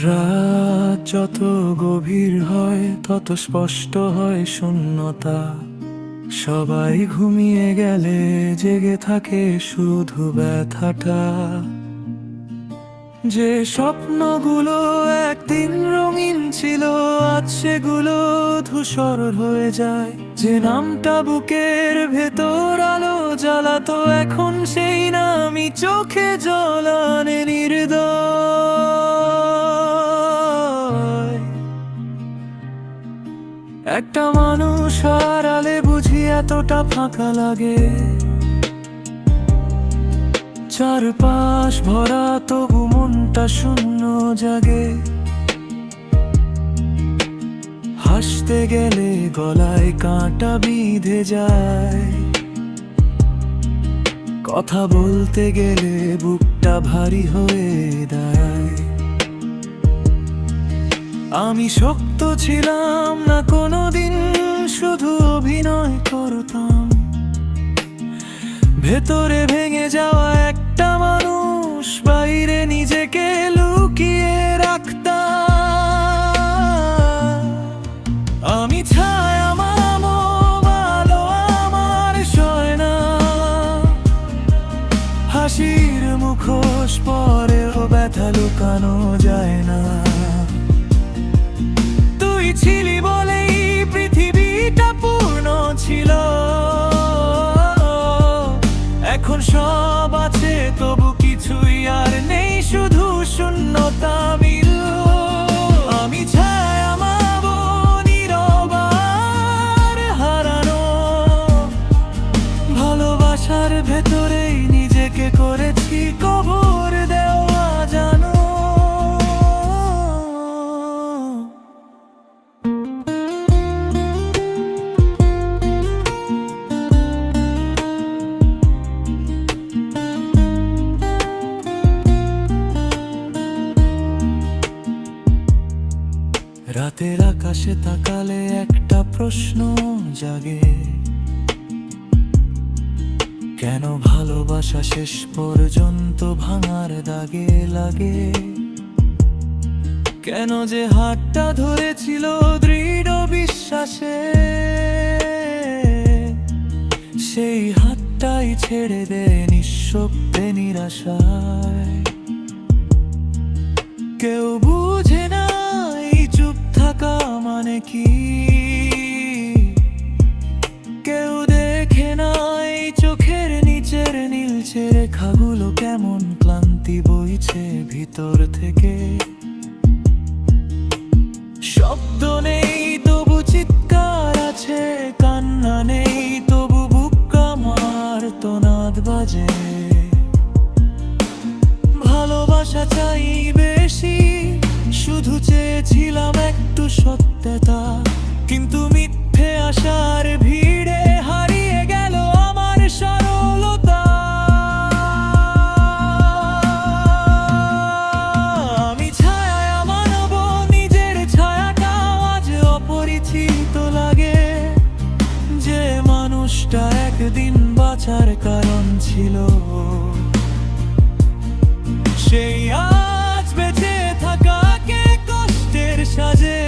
রাত যত গভীর হয় তত স্পষ্ট হয় শূন্যতা। সবাই ঘুমিয়ে গেলে জেগে থাকে শুধু ব্যথাটা। যে স্বপ্নগুলো একদিন রঙিন ছিল আজ সেগুলো ধূসর হয়ে যায়। যে নামটা বুকের ভেতর আলো জ্বালাতো এখন সেই নামই চোখে জল আনে নির্দয়। একটা মানুষ হারালে বুঝি এতটা ফাঁকা লাগে। চারপাশ ভরা তবু মনটা শূন্য জাগে। হাসতে গেলে গলায় কাঁটা বিঁধে যায়। কথা বলতে গেলে বুকটা ভারী হয়ে দাঁড়ায়। আমি শক্ত ছিলাম না কোনোদিন, শুধু অভিনয় করতাম। ভেতরে ভেঙে যাওয়া একটা মানুষ, বাইরে নিজেকে লুকিয়ে রাখতাম। আমি ছায়া মামো ভালো আমার সয় না। হাসির মুখোশ পরেও ব্যথা লুকানো যায় না। তুই ছিলি বলেই পৃথিবীটা পূর্ণ ছিল। এখন সব আছে তবু কিছুই আর নেই, শুধু শূন্যতা মিল। আমি ছায়া মাবো নীরব আর হারানো। ভালোবাসার ভেতরেই নিজেকে করেছি কবর দেওয়া জানো। রাতের আকাশে তাকালে একটা প্রশ্ন জাগে, কেন ভালোবাসা শেষ পর্যন্ত ভাঙার দাগে লাগে? কেন যে হাতটা ধরেছিল দৃঢ় বিশ্বাসে, সেই হাতটাই ছেড়ে দেয় নিঃশব্দে নিরাশায়। কেউ বুঝে না এই চুপ থাকা মানে কি, কেউ দেখে না এই চোখের নিচের নীলচে রেখাগুলো কেমন ক্লান্তি বইছে ভিতর থেকে। শব্দ নেই তবু চিৎকার আছে, কান্না নেই তবু বুক আমার তোনাদ বাজে। ভালোবাসা চাই বেশি, শুধু চেয়েছিলাম একটু সত্যতা, কিন্তু মিথ্যে আশার ভিড়ে হারিয়ে গেল আমার সরলতা। আমি ছায়া মানব নিজের ছায়াটা আজ অপরিচিত লাগে। যে মানুষটা একদিন বাঁচার কারণ ছিল, সেই আজ বেঁচে থাকাকে কষ্টের সাজে।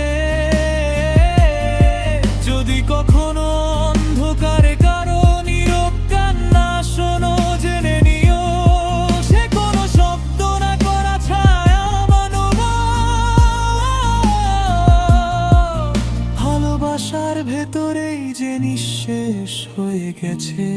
যদি কখনো অন্ধকারে কারো নীরব কান্না শোনো, জেনে নিও সে কোনো শব্দ না করা ছায়া মানব। ভালোবাসার ভেতরেই যে নিঃশেষ হয়ে গেছে।